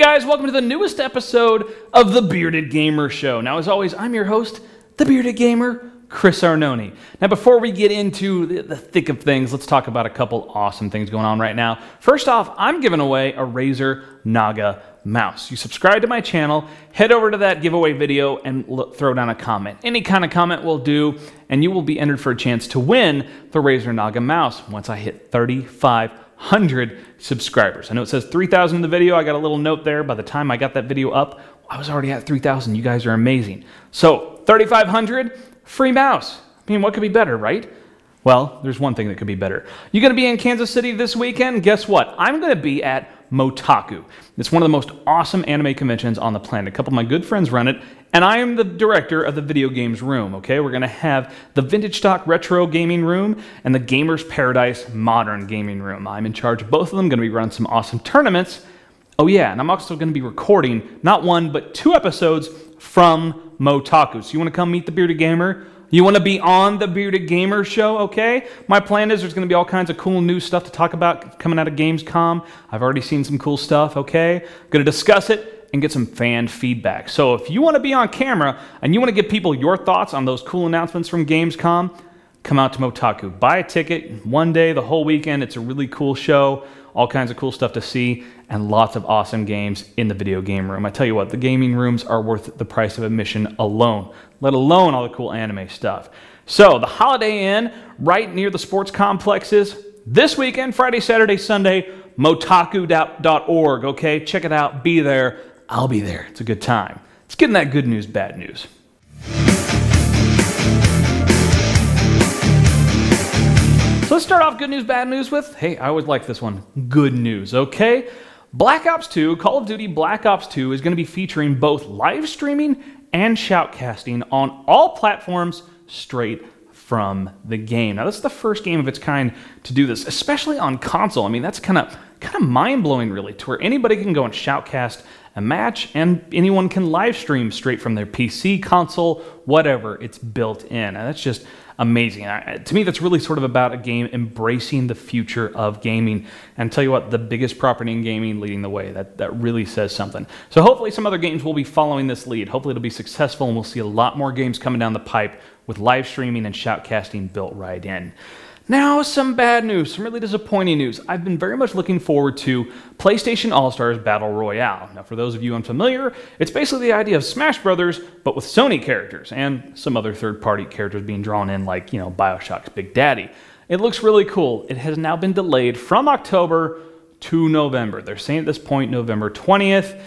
guys, welcome to the newest episode of The Bearded Gamer Show. Now, as always, I'm your host, The Bearded Gamer, Chris Arnone. Now, before we get into the thick of things, let's talk about a couple awesome things going on right now. First off, I'm giving away a Razer Naga mouse. You subscribe to my channel, head over to that giveaway video and throw down a comment. Any kind of comment will do, and you will be entered for a chance to win the Razer Naga mouse once I hit 3,500 subscribers. I know it says 3,000 in the video. I got a little note there. By the time I got that video up, I was already at 3,000. You guys are amazing. So 3,500, free mouse. I mean, what could be better, right? Well, there's one thing that could be better. You're going to be in Kansas City this weekend? Guess what? I'm going to be at Motaku. It's one of the most awesome anime conventions on the planet. A couple of my good friends run it, and I am the director of the video games room, okay? We're going to have the Vintage Stock Retro Gaming Room and the Gamers Paradise Modern Gaming Room. I'm in charge of both of them, going to be running some awesome tournaments. Oh yeah, and I'm also going to be recording not one, but 2 episodes from Motaku. So you want to come meet the Bearded Gamer? You want to be on the Bearded Gamer Show, okay? My plan is there's going to be all kinds of cool new stuff to talk about coming out of Gamescom. I've already seen some cool stuff, okay? Going to discuss it and get some fan feedback. So if you want to be on camera and you want to give people your thoughts on those cool announcements from Gamescom, come out to Motaku. Buy a ticket one day, the whole weekend. It's a really cool show. All kinds of cool stuff to see and lots of awesome games in the video game room. I tell you what, the gaming rooms are worth the price of admission alone, let alone all the cool anime stuff. So the Holiday Inn right near the sports complexes this weekend, Friday, Saturday, Sunday, motaku.org, okay? Check it out, be there. I'll be there. It's a good time. Let's get in that good news, bad news. So let's start off good news, bad news with, hey, I always like this one, good news, okay? Black Ops 2, Call of Duty Black Ops 2 is going to be featuring both live streaming and shoutcasting on all platforms straight from the game. Now, this is the first game of its kind to do this, especially on console. I mean, that's kind of mind-blowing, really, to where anybody can go and shoutcast a match and anyone can live stream straight from their PC, console, whatever. It's built in, and that's just amazing. To me, that's really sort of about a game embracing the future of gaming. And tell you what, the biggest property in gaming leading the way. That really says something. So hopefully some other games will be following this lead. Hopefully it'll be successful and we'll see a lot more games coming down the pipe with live streaming and shoutcasting built right in. Now, some bad news, some really disappointing news. I've been very much looking forward to PlayStation All-Stars Battle Royale. Now, for those of you unfamiliar, it's basically the idea of Smash Brothers, but with Sony characters and some other third-party characters being drawn in, like, you know, BioShock's Big Daddy. It looks really cool. It has now been delayed from October to November. They're saying at this point November 20th.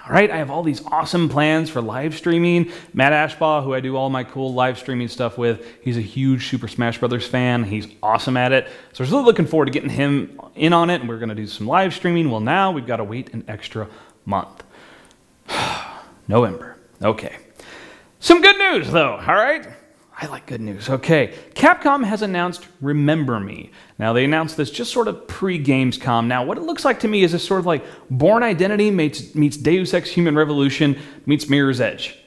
All right, I have all these awesome plans for live streaming. Matt Ashbaugh, who I do all my cool live streaming stuff with, he's a huge Super Smash Brothers fan. He's awesome at it. So I was really looking forward to getting him in on it, and we're going to do some live streaming. Well, now we've got to wait an extra month. November. Okay. Some good news, though, all right? I like good news. Okay, Capcom has announced Remember Me. Now, they announced this just sort of pre-Gamescom. Now, what it looks like to me is this sort of like Born Identity meets Deus Ex Human Revolution meets Mirror's Edge.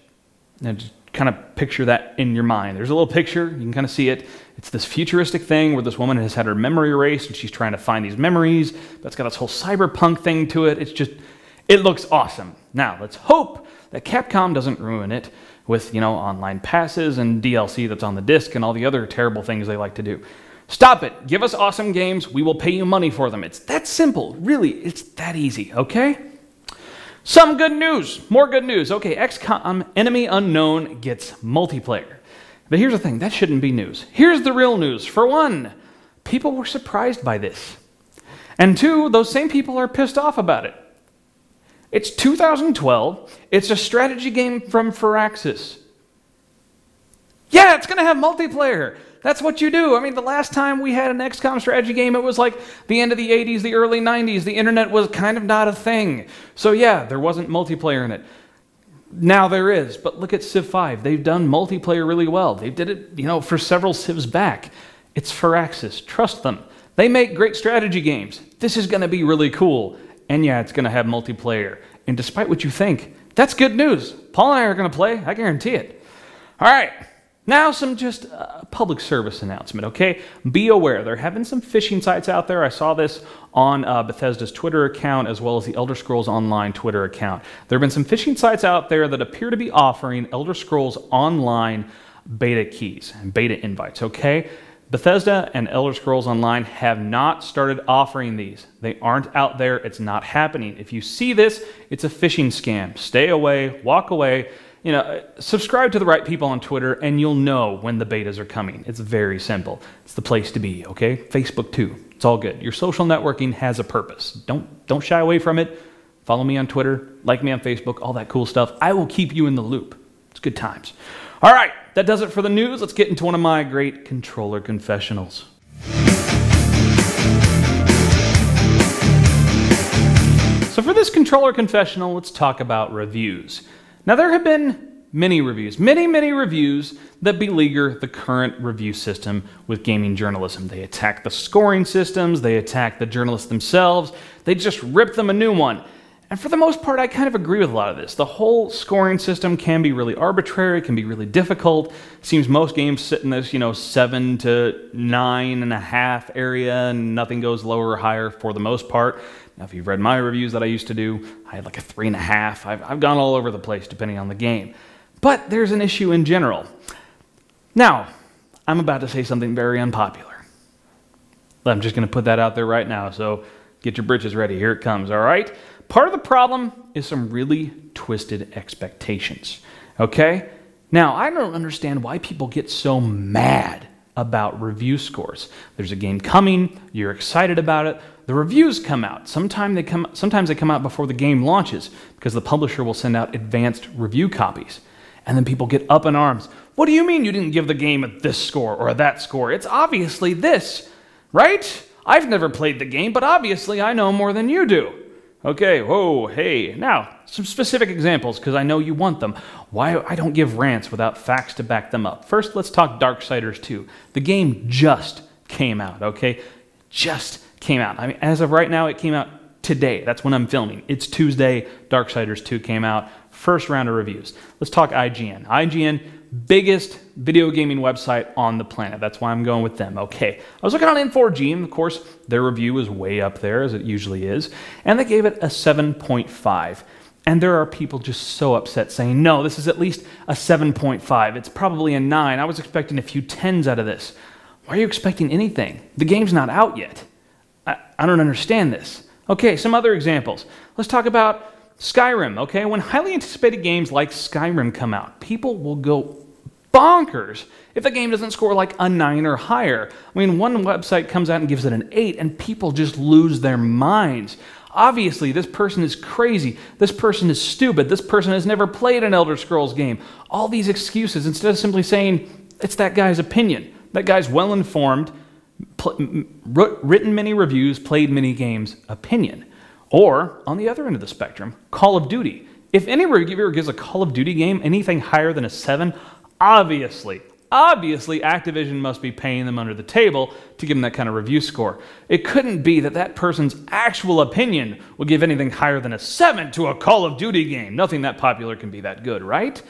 Now, just kind of picture that in your mind. There's a little picture. You can kind of see it. It's this futuristic thing where this woman has had her memory erased, and she's trying to find these memories. But it's got this whole cyberpunk thing to it. It's just, it looks awesome. Now, let's hope that Capcom doesn't ruin it with, you know, online passes and DLC that's on the disc and all the other terrible things they like to do. Stop it. Give us awesome games. We will pay you money for them. It's that simple. Really, it's that easy, okay? Some good news. More good news. Okay, XCOM Enemy Unknown gets multiplayer. But here's the thing. That shouldn't be news. Here's the real news. For one, people were surprised by this. And two, those same people are pissed off about it. It's 2012. It's a strategy game from Firaxis. Yeah, it's going to have multiplayer. That's what you do. I mean, the last time we had an XCOM strategy game, it was like the end of the 80s, the early 90s. The internet was kind of not a thing. So yeah, there wasn't multiplayer in it. Now there is, but look at Civ 5. They've done multiplayer really well. They did it, you know, for several Civs back. It's Firaxis. Trust them. They make great strategy games. This is going to be really cool. And yeah, it's going to have multiplayer. And despite what you think, that's good news. Paul and I are going to play. I guarantee it. All right. Now, some just public service announcement, okay? Be aware, there have been some phishing sites out there. I saw this on Bethesda's Twitter account as well as the Elder Scrolls Online Twitter account. There have been some phishing sites out there that appear to be offering Elder Scrolls Online beta keys and beta invites, okay? Bethesda and Elder Scrolls Online have not started offering these. They aren't out there. It's not happening. If you see this, it's a phishing scam. Stay away, walk away. You know, subscribe to the right people on Twitter and you'll know when the betas are coming. It's very simple. It's the place to be, okay? Facebook too. It's all good. Your social networking has a purpose. Don't shy away from it. Follow me on Twitter, like me on Facebook, all that cool stuff. I will keep you in the loop. It's good times. All right, that does it for the news. Let's get into one of my great controller confessionals. So for this controller confessional, let's talk about reviews. Now, there have been many reviews that beleaguer the current review system with gaming journalism. They attack the scoring systems, they attack the journalists themselves, they just rip them a new one. And for the most part, I kind of agree with a lot of this. The whole scoring system can be really arbitrary, can be really difficult. It seems most games sit in this, 7 to 9.5 area, and nothing goes lower or higher for the most part. Now, if you've read my reviews that I used to do, I had like a 3.5. I've gone all over the place depending on the game. But there's an issue in general. Now, I'm about to say something very unpopular. I'm just going to put that out there right now, so get your britches ready. Here it comes, all right? Part of the problem is some really twisted expectations, okay? Now, I don't understand why people get so mad about review scores. There's a game coming, you're excited about it, the reviews come out. Sometimes they come out before the game launches because the publisher will send out advanced review copies. And then people get up in arms. What do you mean you didn't give the game this score or that score? It's obviously this, right? I've never played the game, but obviously I know more than you do. Okay, whoa, hey. Now, some specific examples, because I know you want them. Why I don't give rants without facts to back them up. First, let's talk Darksiders 2. The game just came out, okay? Just came out. I mean, as of right now, it came out today. That's when I'm filming. It's Tuesday. Darksiders 2 came out. First round of reviews. Let's talk IGN. IGN, biggest video gaming website on the planet. That's why I'm going with them. Okay. I was looking on N4G, and of course, their review is way up there, as it usually is, and they gave it a 7.5. And there are people just so upset saying, no, this is at least a 7.5. It's probably a 9. I was expecting a few 10s out of this. Why are you expecting anything? The game's not out yet. I don't understand this. Okay, some other examples. Let's talk about Skyrim, okay? When highly anticipated games like Skyrim come out, people will go bonkers if the game doesn't score like a 9 or higher. I mean, one website comes out and gives it an 8, and people just lose their minds. Obviously, this person is crazy. This person is stupid. This person has never played an Elder Scrolls game. All these excuses, instead of simply saying, it's that guy's opinion. That guy's well-informed, written many reviews, played many games, opinion. Or, on the other end of the spectrum, Call of Duty. If any reviewer gives a Call of Duty game anything higher than a 7, obviously Activision must be paying them under the table to give them that kind of review score. It couldn't be that that person's actual opinion would give anything higher than a 7 to a Call of Duty game. Nothing that popular can be that good, right?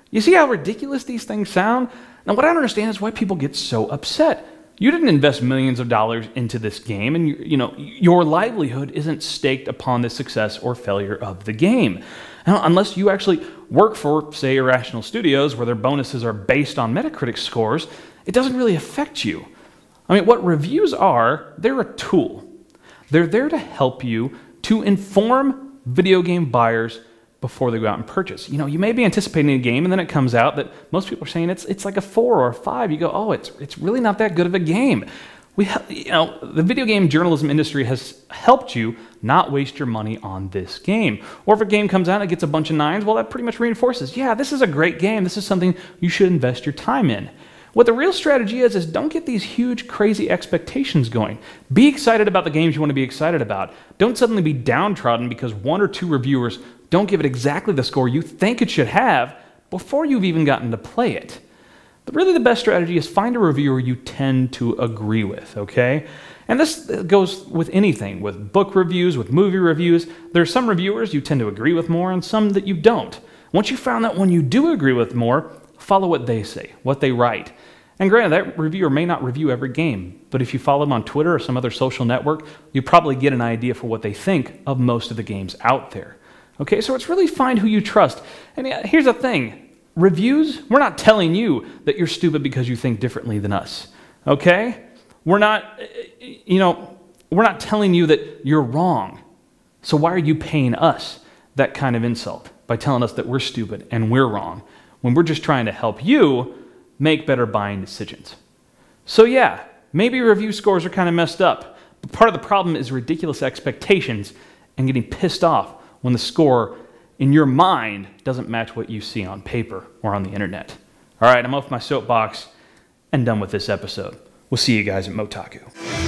You see how ridiculous these things sound? Now, what I don't understand is why people get so upset. You didn't invest millions of dollars into this game, and your livelihood isn't staked upon the success or failure of the game. Now, unless you actually work for, say, Irrational Studios, where their bonuses are based on Metacritic scores, it doesn't really affect you. I mean, what reviews are, they're a tool. They're there to help you to inform video game buyers before they go out and purchase. You may be anticipating a game, and then it comes out that most people are saying it's like a 4 or a 5. You go, oh, it's really not that good of a game. The video game journalism industry has helped you not waste your money on this game. Or if a game comes out and it gets a bunch of 9s, well, that pretty much reinforces, yeah, this is a great game. This is something you should invest your time in. What the real strategy is don't get these huge, crazy expectations going. Be excited about the games you want to be excited about. Don't suddenly be downtrodden because 1 or 2 reviewers don't give it exactly the score you think it should have before you've even gotten to play it. But really the best strategy is find a reviewer you tend to agree with, okay? And this goes with anything, with book reviews, with movie reviews. There are some reviewers you tend to agree with more and some that you don't. Once you found that one you do agree with more, follow what they say, what they write. And granted, that reviewer may not review every game, but if you follow them on Twitter or some other social network, you probably get an idea for what they think of most of the games out there. Okay, so it's really find who you trust. And here's the thing, reviews, we're not telling you that you're stupid because you think differently than us. Okay? We're not telling you that you're wrong. So why are you paying us that kind of insult by telling us that we're stupid and we're wrong when we're just trying to help you make better buying decisions? So yeah, maybe review scores are kind of messed up, but part of the problem is ridiculous expectations and getting pissed off when the score in your mind doesn't match what you see on paper or on the internet. All right, I'm off my soapbox and done with this episode. We'll see you guys at Motaku.